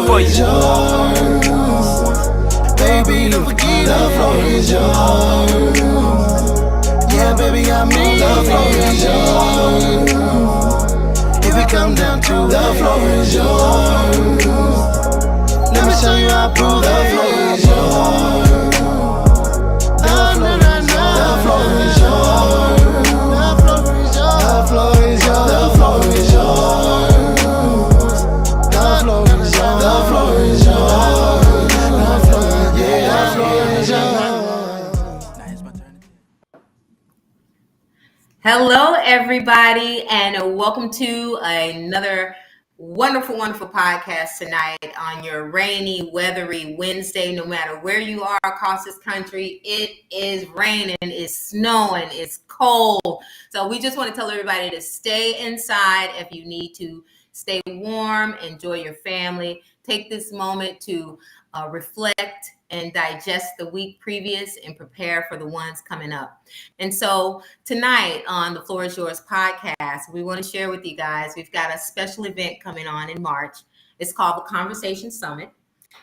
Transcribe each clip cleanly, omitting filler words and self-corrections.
it for you. Baby, don't forget the floor is yours. Yeah, baby, I mean the floor is yours. If it come down to the floor is yours. Let me show you how I prove the floor is yours. The floor is yours. The floor is yours. The floor is yours. The floor is yours. The floor is yours. The floor is yours. Hello, everybody, and welcome to another wonderful podcast tonight on your rainy, weathery Wednesday. No matter where you are across this country, it is raining, it's snowing, it's cold. So we just want to tell everybody to stay inside. If you need to stay warm, enjoy your family, take this moment to reflect and digest the week previous and prepare for the ones coming up. And so tonight on the Floor is Yours podcast, we want to share with you guys, we've got a special event coming on in March. It's called the Conversation Summit.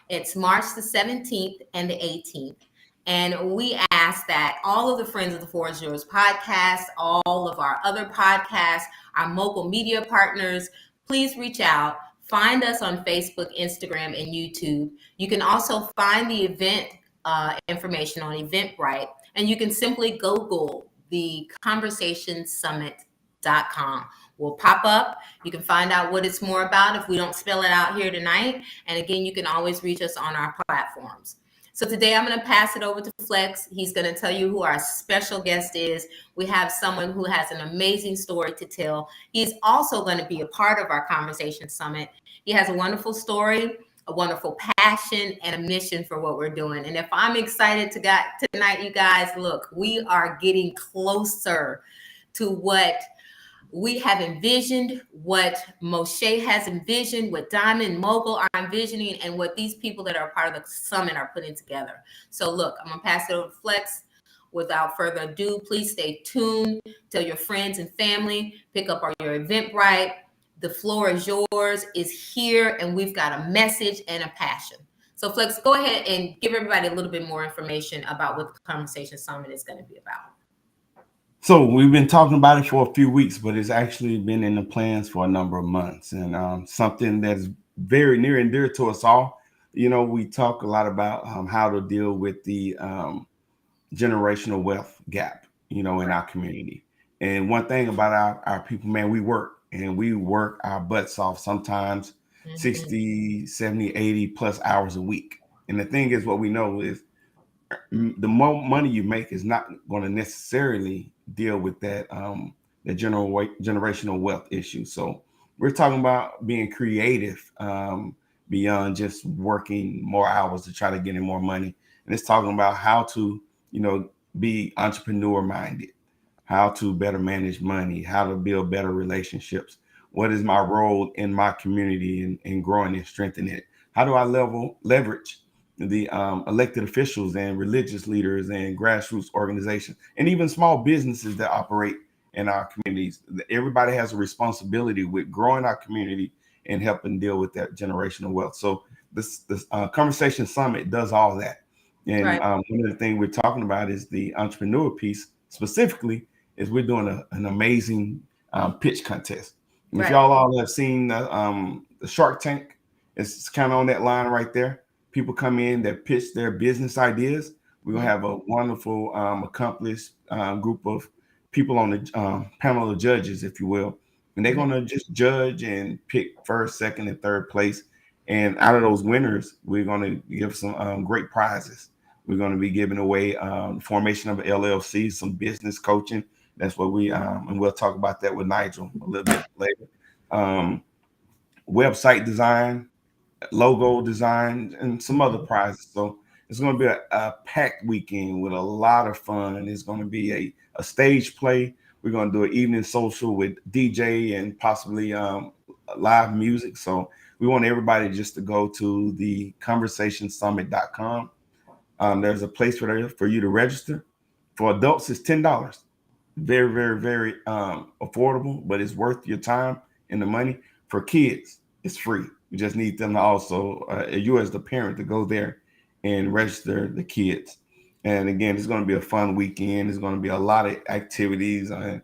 It's March the 17th and the 18th. And we ask that all of the friends of the Floor is Yours podcast, all of our other podcasts, our mobile media partners, please reach out. Find us on Facebook, Instagram, and YouTube. You can also find the event information on Eventbrite, and you can simply Google the conversationsummit.com. Will pop up. You can find out what it's more about if we don't spell it out here tonight. And again, you can always reach us on our platforms. So today I'm going to pass it over to Flex. He's going to tell you who our special guest is. We have someone who has an amazing story to tell. He's also going to be a part of our Conversation Summit. He has a wonderful story, a wonderful passion, and a mission for what we're doing. And if I'm excited tonight, you guys, look, we are getting closer to what we have envisioned, what Moshe has envisioned, what Diamond Mogul are envisioning, and what these people that are part of the summit are putting together. So look, I'm gonna pass it over to Flex. Without further ado, please stay tuned. Tell your friends and family, pick up your Eventbrite. The floor is yours, is here, and we've got a message and a passion. So Flex, go ahead and give everybody a little bit more information about what the Conversation Summit is gonna be about. So we've been talking about it for a few weeks, but it's actually been in the plans for a number of months, and something that's very near and dear to us all. You know, we talk a lot about how to deal with the generational wealth gap, you know, in our community. And one thing about our people, man, we work our butts off, sometimes 60, 70, 80 plus hours a week. And the thing is, what we know is the more money you make is not going to necessarily deal with that the generational wealth issue. So we're talking about being creative beyond just working more hours to try to get in more money. And it's talking about how to, you know, be entrepreneur minded, how to better manage money, how to build better relationships. What is my role in my community and growing and strengthening it? How do I leverage the elected officials and religious leaders and grassroots organizations and even small businesses that operate in our communities? Everybody has a responsibility with growing our community and helping deal with that generational wealth. So this Conversation Summit does all that. And right. One of the things we're talking about is the entrepreneur piece. Specifically, is we're doing an amazing pitch contest. And if y'all all have seen the Shark Tank, it's kind of on that line right there. People come in that pitch their business ideas. We're going to have a wonderful, accomplished group of people on the panel of judges, if you will. And they're going to just judge and pick first, second, and third place. And out of those winners, we're going to give some great prizes. We're going to be giving away formation of an LLC, some business coaching. That's what and we'll talk about that with Nijell a little bit later. Website design, logo design, and some other prizes. So it's going to be a packed weekend with a lot of fun. It's going to be a stage play. We're going to do an evening social with DJ and possibly live music. So we want everybody just to go to the conversationsummit.com. There's a place for you to register. For adults, it's $10. Very, very, very affordable, but it's worth your time and the money. For kids, it's free. We just need them to also, you as the parent, to go there and register the kids. And again, it's going to be a fun weekend. There's going to be a lot of activities and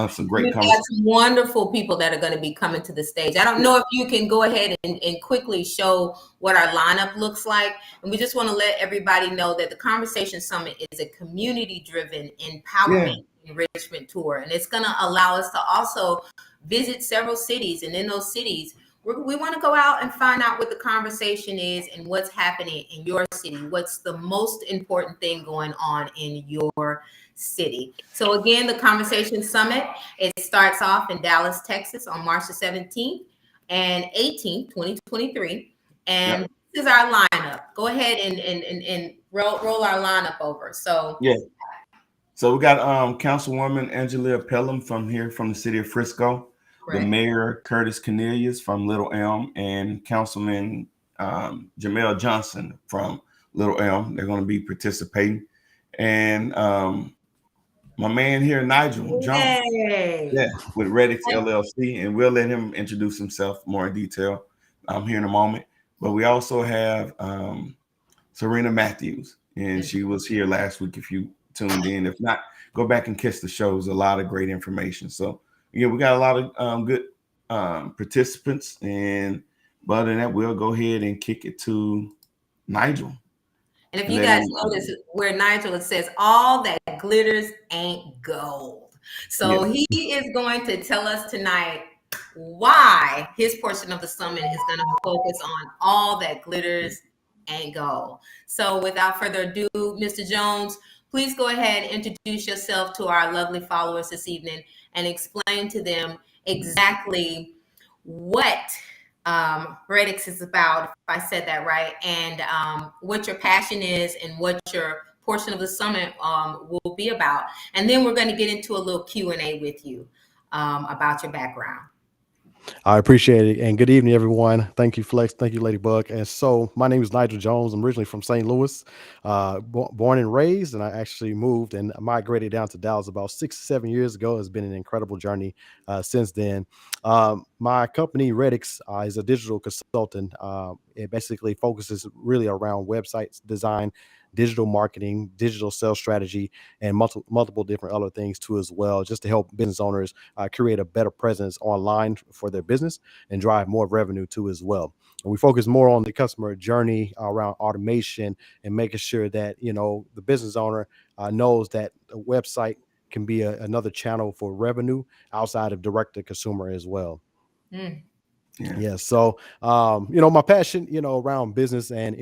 some great We've got conversations. some wonderful people that are going to be coming to the stage. I don't know if you can go ahead and quickly show what our lineup looks like. And we just want to let everybody know that the Conversation Summit is a community-driven Yeah, empowerment enrichment tour. And it's going to allow us to also visit several cities. And in those cities, we want to go out and find out what the conversation is and what's happening in your city. What's the most important thing going on in your city? So again, the Conversation Summit, it starts off in Dallas, Texas on March the 17th and 18th, 2023. And yeah, this is our lineup. Go ahead and roll our lineup over. So yeah. So we got Councilwoman Angela Pelham from here from the city of Frisco, the correct. Mayor Curtis Cornelius from Little Elm, and Councilman Jamel Johnson from Little Elm. They're going to be participating, and my man here, Nigel Jones, Yay. yeah, with REDIX LLC, and we'll let him introduce himself more in detail here in a moment. But we also have Serena Matthews, and she was here last week. If you tuned in, if not, go back and catch the shows. A lot of great information. So yeah, we got a lot of good participants, and but other than that, we'll go ahead and kick it to Nigel. And if And you let guys him, notice where Nigel, it says, all that glitters ain't gold. So yeah, he is going to tell us tonight why his portion of the summit is going to focus on all that glitters ain't gold. So without further ado, Mr. Jones, please go ahead and introduce yourself to our lovely followers this evening and explain to them exactly what REDIX is about, if I said that right, and what your passion is and what your portion of the summit will be about. And then we're going to get into a little Q&A with you about your background. I appreciate it. And good evening, everyone. Thank you, Flex. Thank you, Ladybug. And so my name is Nigel Jones. I'm originally from St. Louis, born and raised, and I actually moved and migrated down to Dallas about 6 or 7 years ago. It's been an incredible journey since then. My company, REDIX, is a digital consultant. It basically focuses really around websites design, digital marketing, digital sales strategy, and multiple different other things too as well, just to help business owners create a better presence online for their business and drive more revenue too as well. And we focus more on the customer journey around automation and making sure that the business owner knows that a website can be another channel for revenue outside of direct to consumer as well. Mm. Yeah. So, my passion, around business and,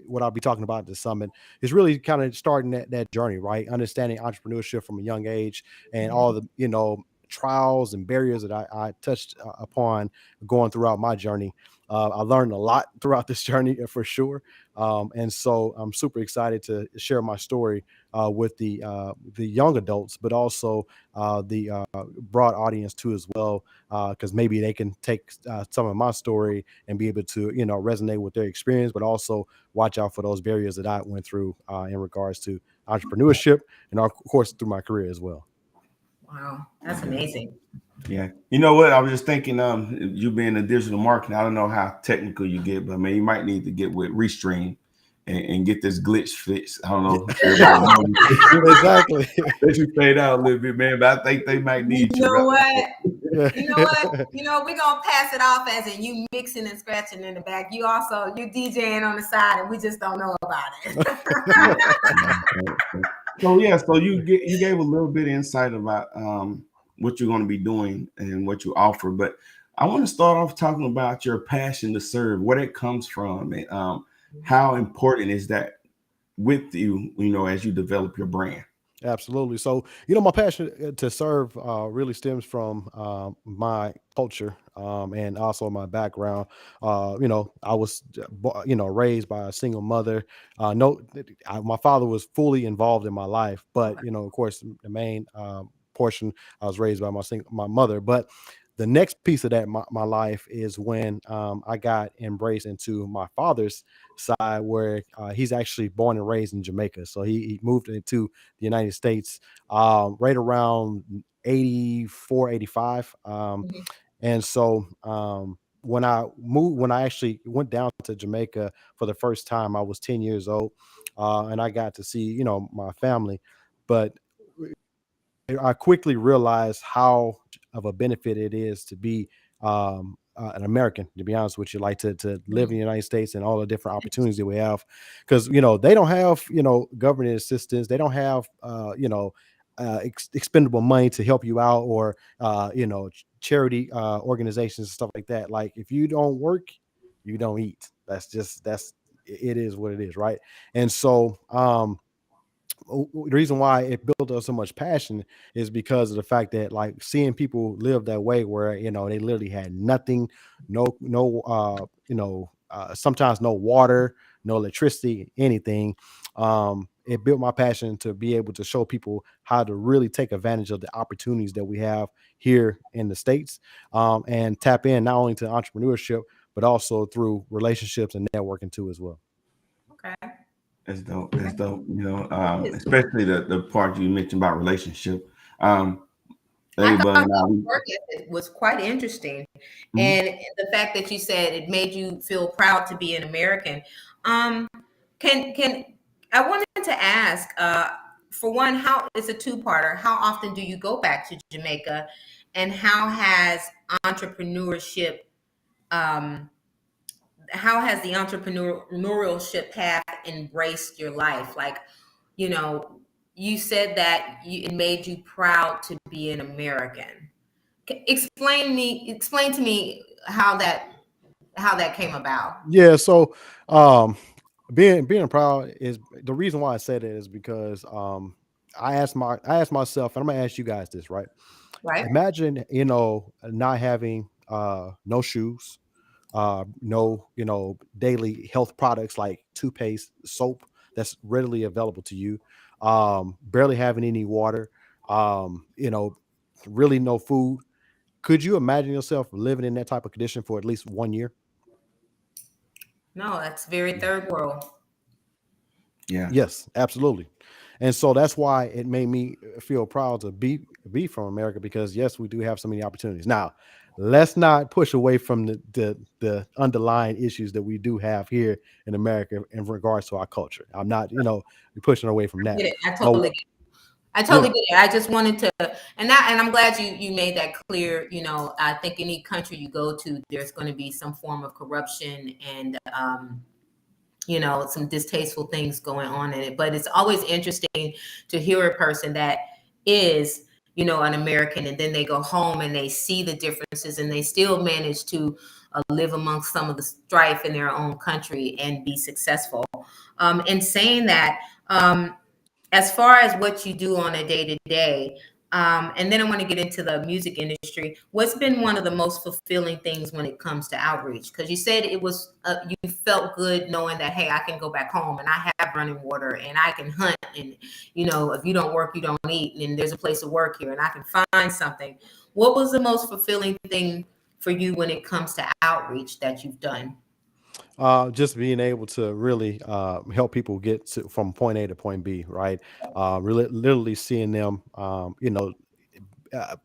what I'll be talking about at the summit is really kind of starting that journey, right? Understanding entrepreneurship from a young age and all the, trials and barriers that I touched upon going throughout my journey. I learned a lot throughout this journey for sure. And so I'm super excited to share my story with the young adults, but also the broad audience too as well, because maybe they can take some of my story and be able to resonate with their experience, but also watch out for those barriers that I went through in regards to entrepreneurship and of course through my career as well. Wow, that's amazing. yeah. You know what? I was just thinking, you being a digital marketing, I don't know how technical you get, but man, you might need to get with Restream and get this glitch fixed. I don't know if everybody knows. Exactly. Let you fade out a little bit, man. But I think they might You need you. know what? Yeah. You know what? We're gonna pass it off as in you mixing and scratching in the back. You DJing on the side, and we just don't know about it. So yeah, so you gave a little bit of insight about what you're going to be doing and what you offer, but I want to start off talking about your passion to serve, where it comes from, and how important is that with you, as you develop your brand. Absolutely. So, my passion to serve really stems from my culture and also my background. I was, raised by a single mother. No, my father was fully involved in my life, but of course, the main portion I was raised by my mother. But the next piece of that my life is when I got embraced into my father's side, where he's actually born and raised in Jamaica. So he moved into the United States right around 84, 85. Mhm. And so when I actually went down to Jamaica for the first time, I was 10 years old, and I got to see, my family. But I quickly realized how of a benefit it is to be an American. To be honest with you, like to live in the United States and all the different opportunities that we have, because they don't have government assistance. They don't have expendable money to help you out, or charity organizations and stuff like that. Like if you don't work, you don't eat. That's it is what it is, right? And so the reason why it built up so much passion is because of the fact that, like, seeing people live that way where they literally had nothing, sometimes no water, no electricity, anything. It built my passion to be able to show people how to really take advantage of the opportunities that we have here in the States, and tap in not only to entrepreneurship but also through relationships and networking too as well. Okay. That's dope. That's dope. Especially the part you mentioned about relationship. I Ladybug thought and I. the work ethic was quite interesting, Mhm. and the fact that you said it made you feel proud to be an American. Um, can I wanted to ask, for one, how it's a two-parter. How often do you go back to Jamaica, and entrepreneurship? Um, how has the entrepreneurship path embraced your life? Like, you know, you said that it made you proud to be an American. Explain to me how that came about. Yeah, so um being proud is the reason why I said it is because I asked myself, and I'm gonna ask you guys this, right? Right. Imagine, not having no shoes, no, daily health products like toothpaste, soap that's readily available to you, barely having any water, really no food. Could you imagine yourself living in that type of condition for at least 1 year? No, that's very third world. Yeah. Yes, absolutely. And so that's why it made me feel proud to be from America, because yes, we do have so many opportunities. Now, let's not push away from the underlying issues that we do have here in America in regards to our culture. I'm not, pushing away from that. Get it. But I yeah, totally get it. I just wanted to, and I'm glad you made that clear. You know, I think any country you go to, there's going to be some form of corruption and some distasteful things going on in it. But it's always interesting to hear a person that is, an American, and then they go home and they see the differences, and they still manage to live amongst some of the strife in their own country and be successful. And saying that, as far as what you do on a day to day, and then I want to get into the music industry. What's been one of the most fulfilling things when it comes to outreach? Because you said it was, you felt good knowing that, hey, I can go back home and I have running water and I can hunt. And, if you don't work, you don't eat. And there's a place to work here and I can find something. What was the most fulfilling thing for you when it comes to outreach that you've done? just being able to really help people get from point A to point B, right? Really, literally seeing them,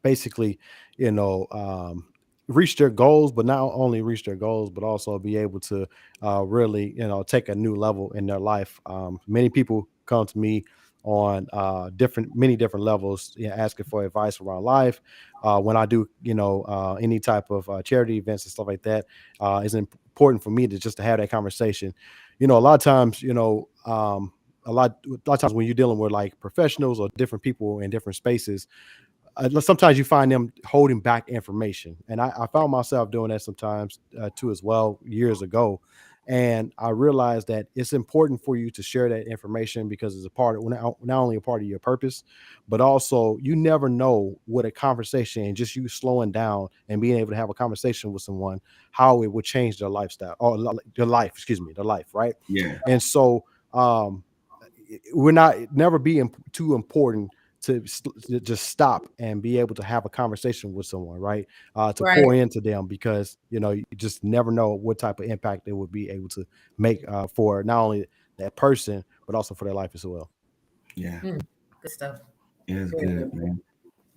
basically, you know, um, reach their goals, but not only reach their goals, but also be able to really, take a new level in their life. Many people come to me on many different levels, asking for advice around life. When I do, any type of charity events and stuff like that, it's important for me to just to have that conversation. A lot of times, a lot of times when you're dealing with like professionals or different people in different spaces, sometimes you find them holding back information, and I found myself doing that sometimes too as well years ago. And I realized that it's important for you to share that information because it's a part of not only a part of your purpose, but also you never know what a conversation and just you slowing down and being able to have a conversation with someone, how it would change their lifestyle or their life, excuse me, their life, right? Yeah. And so we're not never being too important to just stop and be able to have a conversation with someone, right? To Right. pour into them, because you just never know what type of impact they would be able to make for not only that person but also for their life as well. Yeah. Mm, good stuff. It is Very good, good. man.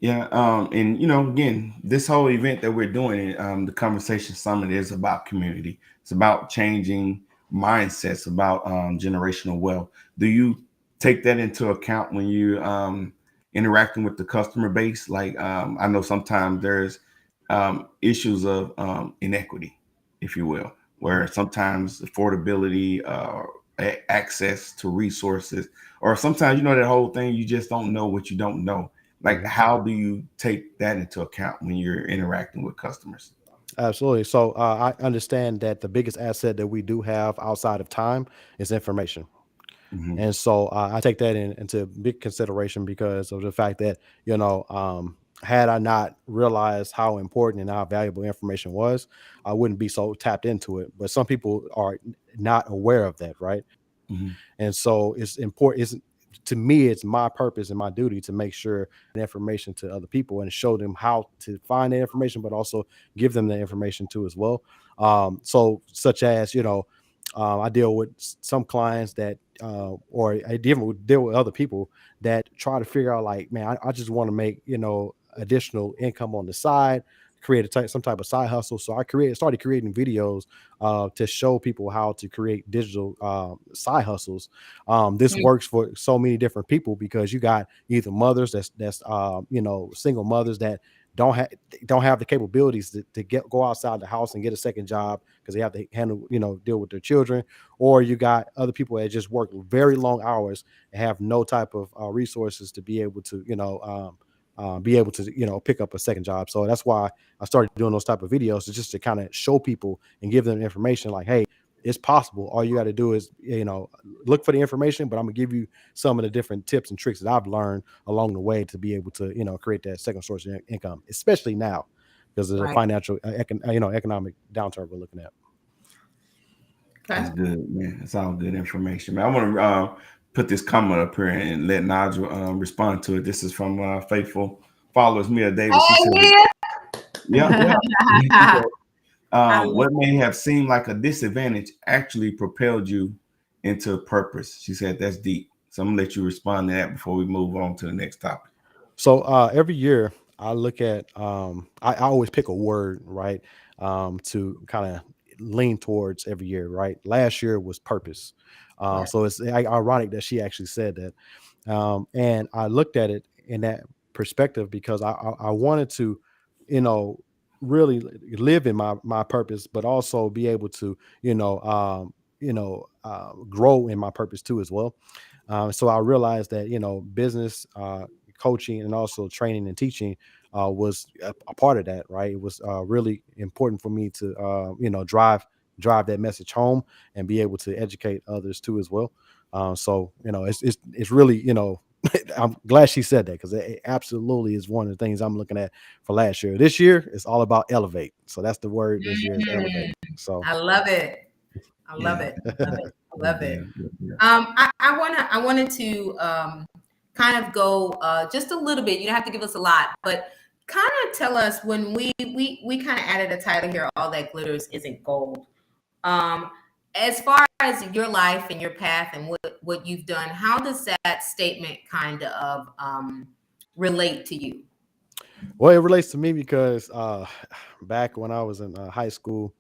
Yeah, and again, this whole event that we're doing, the Conversation Summit, is about community. It's about changing mindsets, about generational wealth. Do you take that into account when you interacting with the customer base? Like, I know sometimes there's issues of inequity, if you will, where sometimes affordability, access to resources, or sometimes that whole thing, you just don't know what you don't know. Like, Mhm. how do you take that into account when you're interacting with customers? Absolutely. So I understand that the biggest asset that we do have outside of time is information. Hmm. And so I take that into big consideration because of the fact that, had I not realized how important and how valuable information was, I wouldn't be so tapped into it. But some people are not aware of that, right? Hmm. And so it's important. It's To me, it's my purpose and my duty to make sure the information to other people and show them how to find the information, but also give them the information too as well. So such as I deal with some clients that, or I deal with other people that try to figure out like, man, I just want to make additional income on the side, create some type of side hustle. So I started creating videos to show people how to create digital side hustles. This Mm. works for so many different people because you got either mothers that's single mothers that don't have don't have the capabilities to go outside the house and get a second job because they have to handle deal with their children, or you got other people that just work very long hours and have no type of resources to be able to pick up a second job. So that's why I started doing those type of videos, is just to kind of show people and give them information like, hey, it's possible. All you got to do is look for the information, but I'm gonna give you some of the different tips and tricks that I've learned along the way to be able to create that second source of income, especially now because of the Right. financial economic downturn we're looking at. Okay. That's good, man. It's all good information, man. I want to put this comment up here and let Nigel respond to it. This is from faithful followers, Mia Davis. She said, Oh, "Yeah, yeah." She yeah. said, I love what may have seemed like a disadvantage actually propelled you into purpose. She said, "That's deep." So I'm gonna let you respond to that before we move on to the next topic. So every year I look at I always pick a word, right? To kind of lean towards every year, right? Last year was purpose. yeah. So it's ironic that she actually said that. And I looked at it in that perspective because I wanted to, you know, really live in my purpose, but also be able to, grow in my purpose too as well. So I realized that business, coaching, and also training and teaching was a part of that. Right, it was really important for me to drive that message home and be able to educate others too as well. So it's really I'm glad she said that because it absolutely is one of the things I'm looking at for last year. This year it's all about elevate. So that's the word this year is elevate. Mm, So I love it. I love Yeah, it. I love it. I good love it. deal, good deal. I wanted to kind of go just a little bit. You don't have to give us a lot, but kind of tell us when we kind of added a title here. All that glitters isn't gold. Um, as far as your life and your path and what you've done, how does that statement kind of relate to you? well, it relates to me because back when I was in high school,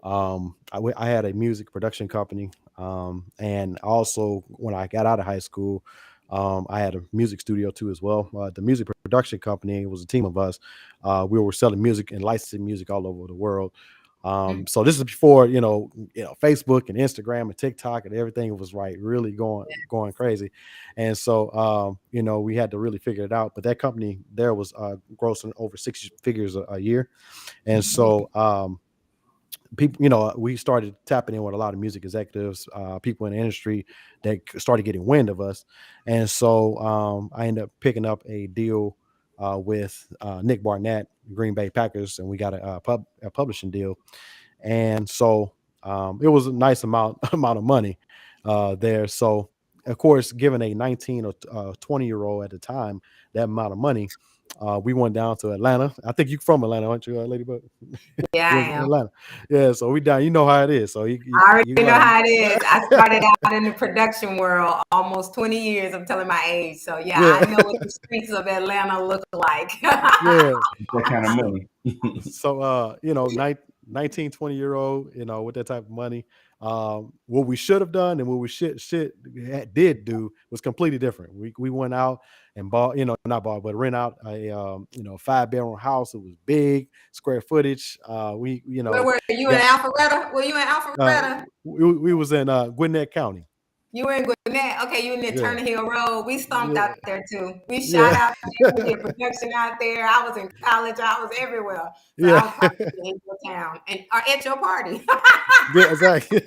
I had a music production company, and also when I got out of high school, I had a music studio too as well. The music production company was a team of us. We were selling music and licensing music all over the world. Mm. So this is before Facebook and Instagram and TikTok and everything was right really going crazy, and so we had to really figure it out. But that company there was grossing over six figures a year, and so people, we started tapping in with a lot of music executives, people in the industry that started getting wind of us, and so I ended up picking up a deal with Nick Barnett, Green Bay Packers, and we got a publishing deal, and so it was a nice amount of money there. So of course, given a 19 or 20-year-old at the time that amount of money, we went down to Atlanta. I think you from Atlanta, aren't you, Ladybug? Yeah, You I was in am. Atlanta. Yeah, so we down. You know how it is. So I already you know how it is. I started out in the production world almost 20 years. I'm telling my age. So yeah, I yeah, know what the streets of Atlanta look like. yeah. That kind of So money. you know, 19, 20-year old, you know, with that type of money, what we should have done and what we did do was completely different. We went out and bought, you know, not bought, but rent out a you know, 5-bedroom house. It was big, square footage. We you Where know were you in got Alpharetta? Were you in uh Alpharetta? we was in Gwinnett County. You were in Gwinnett. Okay, you in the Yeah, Turner Hill Road. We stomped yeah, out there too. We shot yeah, out there. We did production out there. I was in college. I was everywhere. So yeah, I was probably in your town and or at your party. yeah, exactly.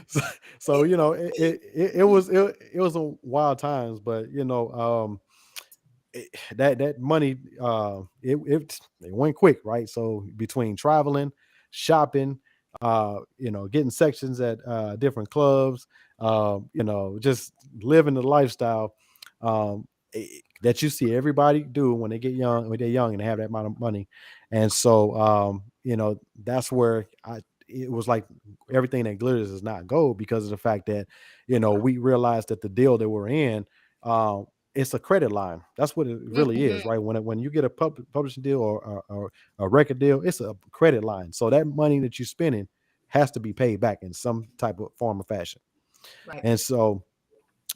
so, so you know, it was a wild times, but you know, that money it went quick, right? So between traveling, shopping, you know, getting sections at different clubs, you know, just living the lifestyle that you see everybody do when they get young, when they're young and they have that amount of money. And so you know, that's where it was like everything that glitters is not gold, because of the fact that, you know, we realized that the deal that we're in, um it's a credit line. That's what it really is, Mhm. right? When you get a publishing deal or a record deal, it's a credit line. So that money that you're spending has to be paid back in some type of form or fashion. Right. And so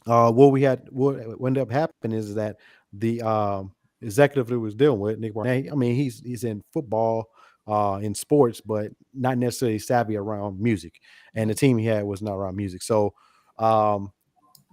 what ended up happening is that the executive that was dealing with Nick Barnett, I mean, he's in football, in sports, but not necessarily savvy around music. And the Mhm. team he had was not around music. So um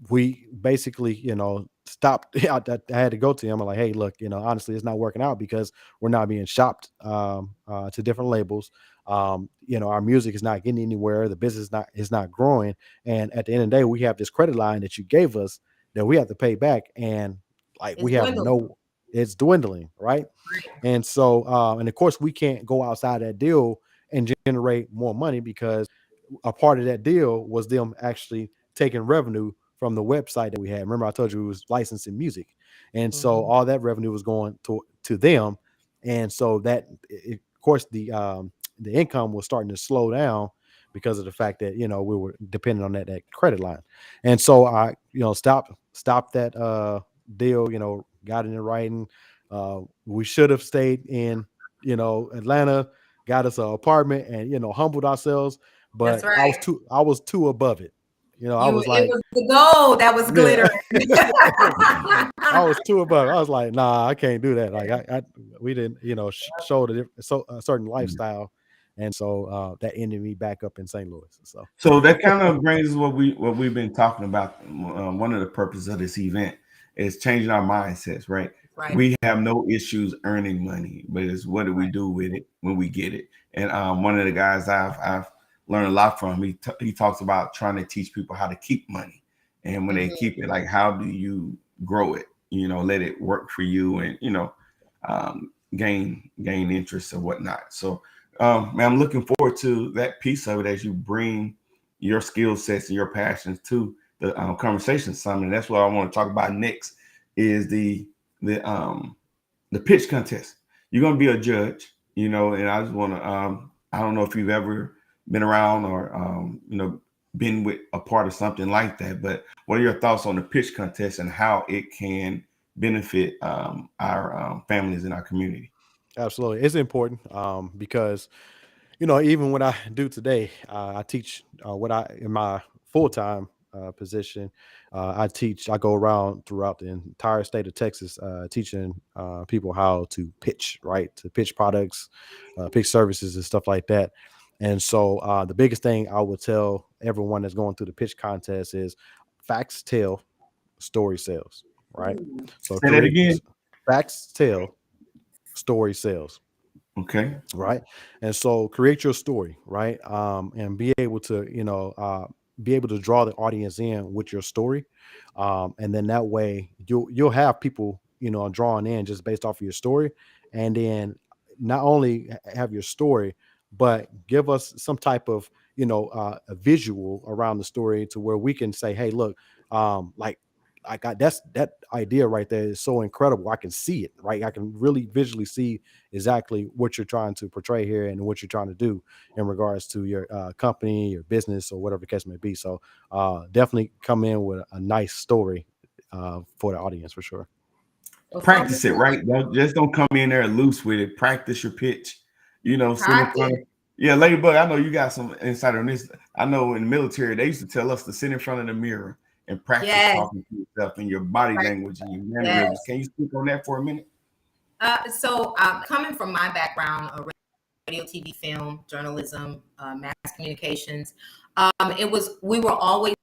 we basically, you know, stopped. I had to go to him. I'm like, hey, look, you know, honestly, it's not working out because we're not being shopped to different labels. You know, our music is not getting anywhere. The business is not growing. And at the end of the day, we have this credit line that you gave us that we have to pay back, and like It's we have dwindling. no, it's dwindling, right? And so, and of course, we can't go outside that deal and generate more money, because a part of that deal was them actually taking revenue from the website that we had. Remember, I told you we was licensing music, and so Mhm. all that revenue was going to them, and so that, of course, the income was starting to slow down because of the fact that, you know, we were dependent on that credit line. And so I, you know, stopped that deal. You know, got it in writing. We should have stayed in, you know, Atlanta, got us an apartment, and, you know, humbled ourselves. That's But right. I was too above it. You know, I You was it like, was the gold that was yeah. glittering. I was too above. I was like, nah, I can't do that. Like, we didn't, you know, show a certain lifestyle, and so that ended me back up in St. Louis. So, So that kind of brings what we've been talking about. One of the purposes of this event is changing our mindsets. Right? Right. We have no issues earning money, but it's what do we Right. do with it when we get it? And one of the guys I've learned a lot from, he talks about trying to teach people how to keep money, and when they Mhm. keep it, like how do you grow it? You know, let it work for you, and you know, gain interest and whatnot. So man, I'm looking forward to that piece of it as you bring your skill sets and your passions to the conversation summit. And that's what I want to talk about next is the the pitch contest. You're going to be a judge, you know, and I just want to I don't know if you've ever been around or you know, been with a part of something like that, but what are your thoughts on the pitch contest and how it can benefit our families in our community? absolutely, it's important, because, you know, even what I do today, I teach what I in my full time position. I go around throughout the entire state of Texas, teaching people how to pitch, right? To pitch products, pitch services, and stuff like that. And so, the biggest thing I would tell everyone that's going through the pitch contest is facts tell, story sells, right? Ooh. So Say that create again. facts tell, story sells, Okay. right? And so create your story, right? And be able to, you know, be able to draw the audience in with your story, and then that way you'll have people, you know, drawing in just based off of your story. And then not only have your story, but give us some type of, you know, a visual around the story to where we can say, hey, look, like I got that idea right there is so incredible. I can see it, right? I can really visually see exactly what you're trying to portray here and what you're trying to do in regards to your company, your business, or whatever the case may be. So definitely come in with a nice story for the audience for sure. Practice it, right? Don't come in there loose with it. Practice your pitch. Sit in front of. Yeah, Ladybug, I know you got some insight on this. I know in the military they used to tell us to sit in front of the mirror and practice talking to yourself and your body language and your mannerisms. Can you speak on that for a minute? So coming from my background, radio, TV, film, journalism, mass communications, we were always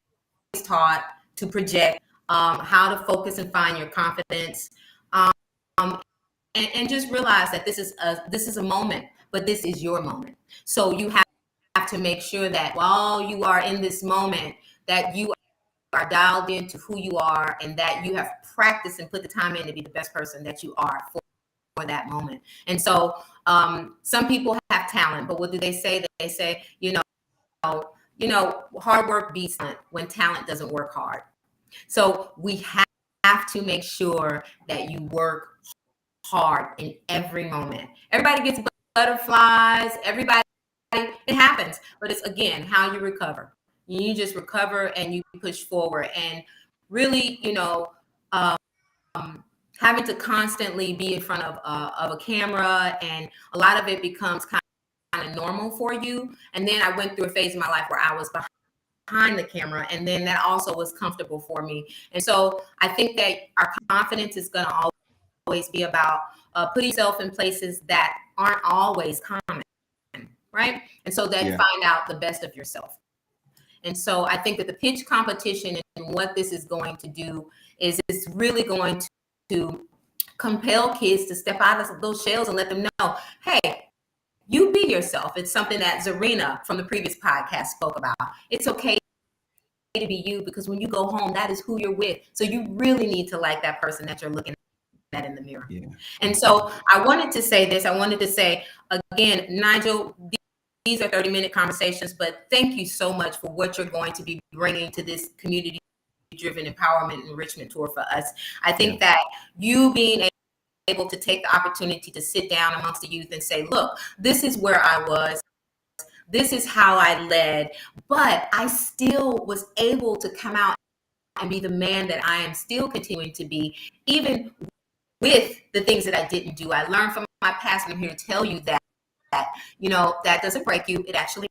taught to project, how to focus and find your confidence, and just realize that this is a moment, but this is your moment. So you have to make sure that while you are in this moment, that you are dialed into who you are and that you have practiced and put the time in to be the best person that you are for that moment. And so some people have talent, but what do they say? They say, hard work beats talent when talent doesn't work hard. So we have to make sure that you work hard in every moment. Everybody gets butterflies. It happens, but it's again how you recover. You just recover and you push forward, and really, having to constantly be in front of a camera, and a lot of it becomes kind of normal for you. And then I went through a phase in my life where I was behind the camera, and then that also was comfortable for me. And so I think that our confidence is going to always be about putting yourself in places that aren't always common, right? And so then find out the best of yourself. And so I think that the pitch competition and what this is going to do is it's really going to compel kids to step out of those shells and let them know, hey, you be yourself. It's something that Zarina from the previous podcast spoke about. It's okay to be you, because when you go home, that is who you're with. So you really need to like that person that you're looking at in the mirror. Yeah. And so I wanted to say this. I wanted to say, again, Nijell, these are 30-minute conversations, but thank you so much for what you're going to be bringing to this community-driven empowerment enrichment tour for us. I think that you being able to take the opportunity to sit down amongst the youth and say, look, this is where I was. This is how I led, but I still was able to come out and be the man that I am still continuing to be, even with the things that I didn't do. I learned from my past, and I'm here to tell you that that doesn't break you. It actually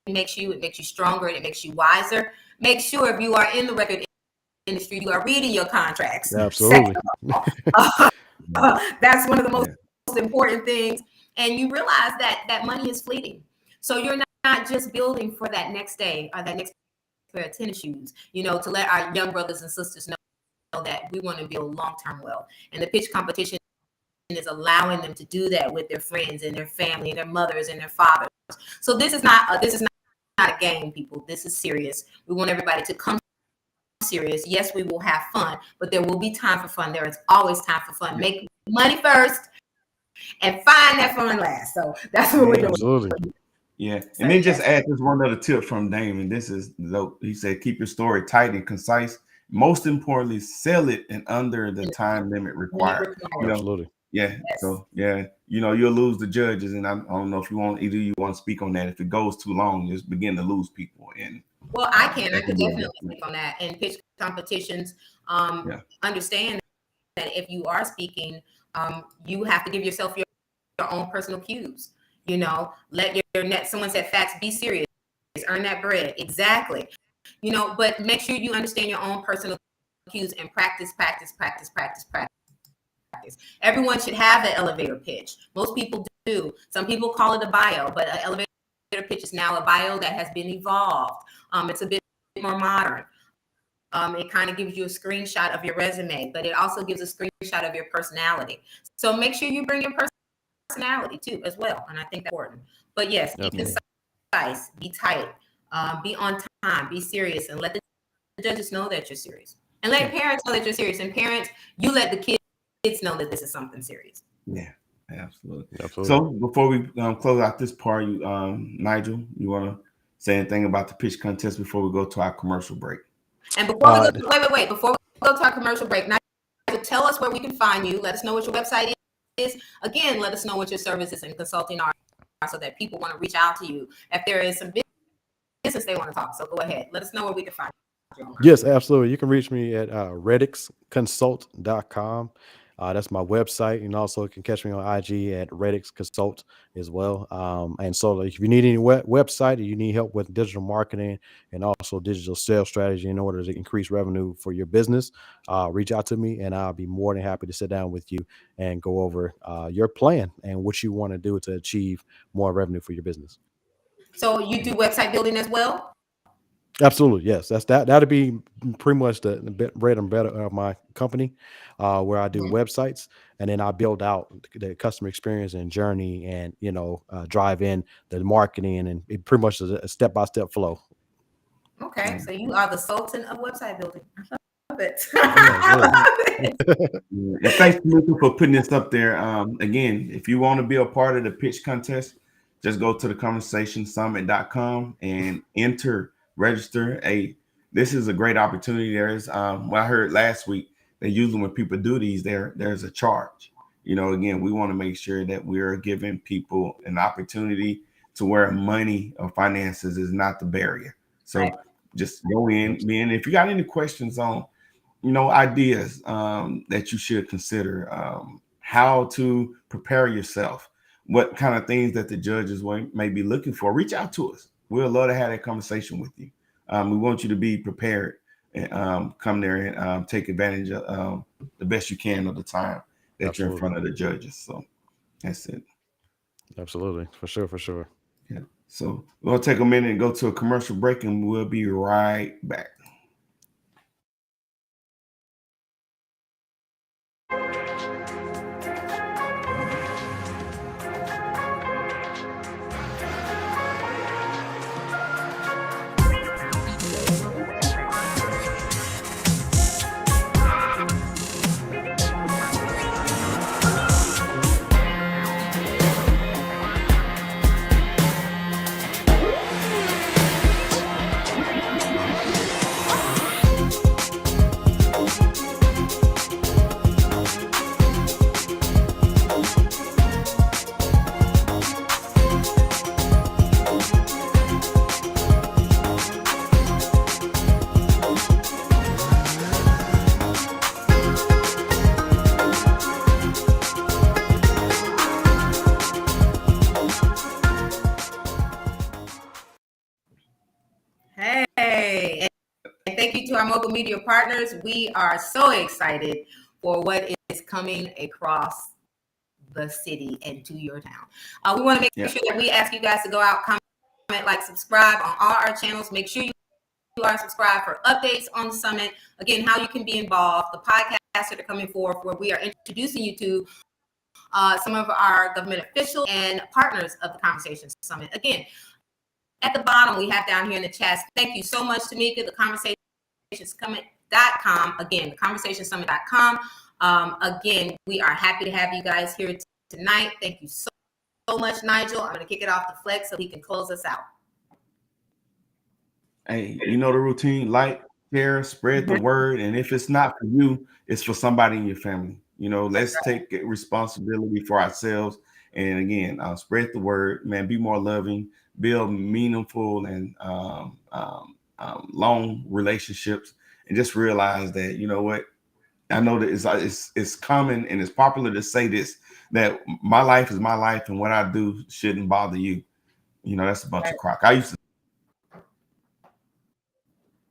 makes you stronger, and it makes you wiser. Make sure if you are in the record industry, you are reading your contracts. Absolutely. That's one of the most important things. And you realize that money is fleeting. So you're not just building for that next day or that next pair of tennis shoes, to let our young brothers and sisters know that we want to build long-term wealth. And the pitch competition is allowing them to do that with their friends and their family and their mothers and their fathers. So this is not a game, people. This is serious. We want everybody to come serious. Yes, we will have fun, but there will be time for fun. There is always time for fun. Make money first and find that fun last. So that's what we're doing. Absolutely. Yeah. And then just add this one other tip from Damon. This is dope. He said, keep your story tight and concise. Most importantly, sell it in under the time limit required. Absolutely. Yeah. Yes. So you'll lose the judges. And I don't know if either you want to speak on that. If it goes too long, just begin to lose people. And I could definitely speak on that. And pitch competitions, understand that if you are speaking, you have to give yourself your own personal cues. Let your net. Someone said facts. Be serious. Earn that bread. Exactly. But make sure you understand your own personal cues and practice. Everyone should have an elevator pitch. Most people do. Some people call it a bio, but an elevator pitch is now a bio that has been evolved. It's a bit more modern. It kind of gives you a screenshot of your resume, but it also gives a screenshot of your personality. So make sure you bring your personality too, as well. And I think that's important. But yes, be concise, be tight, be on time, be serious, and let the judges know that you're serious. And let parents know that you're serious. And parents, you let the kids know that this is something serious. Yeah, absolutely. So before we close out this part, Nijell, you want to say anything about the pitch contest before we go to our commercial break? And before we go, wait. Before go to our commercial break. Now, tell us where we can find you. Let us know what your website is. Again, let us know what your services and consulting are so that people want to reach out to you if there is some business they want to talk. So go ahead. Let us know where we can find you. Yes, absolutely. You can reach me at redixconsult.com. That's my website. And also you can catch me on IG at REDIX Consult as well. And so if you need any website or you need help with digital marketing and also digital sales strategy in order to increase revenue for your business, reach out to me and I'll be more than happy to sit down with you and go over your plan and what you want to do to achieve more revenue for your business. So you do website building as well? Absolutely, yes. That'll be pretty much the bread and butter of my company, where I do websites, and then I build out the customer experience and journey, and drive in the marketing, and it pretty much is a step-by-step flow. Okay, so you are the sultan of website building. I love it. I love it. And thanks, Tamika, for putting this up there. Again, if you want to be a part of the pitch contest, just go to the conversationsummit.com and register. This is a great opportunity. There's what I heard last week, that usually when people do these, there's a charge. Again, we want to make sure that we're giving people an opportunity to where money or finances is not the barrier. So just go in, man. If you got any questions on ideas that you should consider, how to prepare yourself, what kind of things that the judges may be looking for, reach out to us. We'd love to have that conversation with you. We want you to be prepared and come there and take advantage of the best you can of the time that you're in front of the judges. So that's it. Absolutely. For sure. Yeah. So we'll take a minute and go to a commercial break, and we'll be right back. To our mobile media partners, we are so excited for what is coming across the city and to your town. We want to make sure that we ask you guys to go out, comment, like, subscribe on all our channels. Make sure you are subscribed for updates on the summit. Again, how you can be involved, the podcasts that are coming forth, where we are introducing you to some of our government officials and partners of the Conversation Summit. Again, at the bottom, we have down here in the chat. Thank you so much, Tamika. The conversationsummit.com. Again, the conversationsummit.com. Again, we are happy to have you guys here tonight. Thank you so much, Nigel. I'm going to kick it off to Flex so he can close us out. Hey, you know the routine: like, share, spread the word, and if it's not for you, it's for somebody in your family. Let's take responsibility for ourselves, and again, spread the word, man. Be more loving, build meaningful and long relationships, and just realize that, what, I know that it's common and it's popular to say this, that my life is my life and what I do shouldn't bother you. That's a bunch of crock. I used to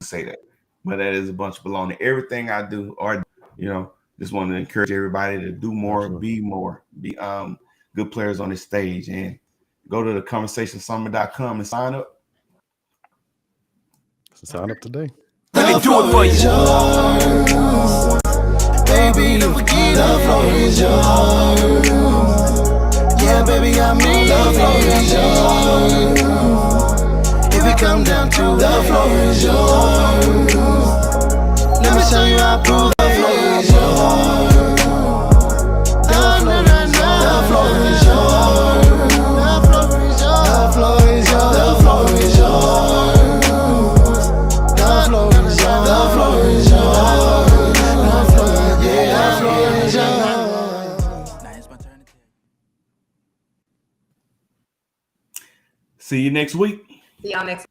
say that, but that is a bunch of baloney. Everything I do, or just want to encourage everybody to do more, be more, be good players on this stage, and go to the conversationsummit.com and sign up. Sign up today. Let me do it for you. Baby, the floor is yours. Yeah, baby, I mean, the floor is yours. If it come down to the floor is yours, let me show you how I prove the floor is yours. The floor is yours. The floor is yours. The floor is yours. The floor is yours. The floor is yours. See you next week. See y'all next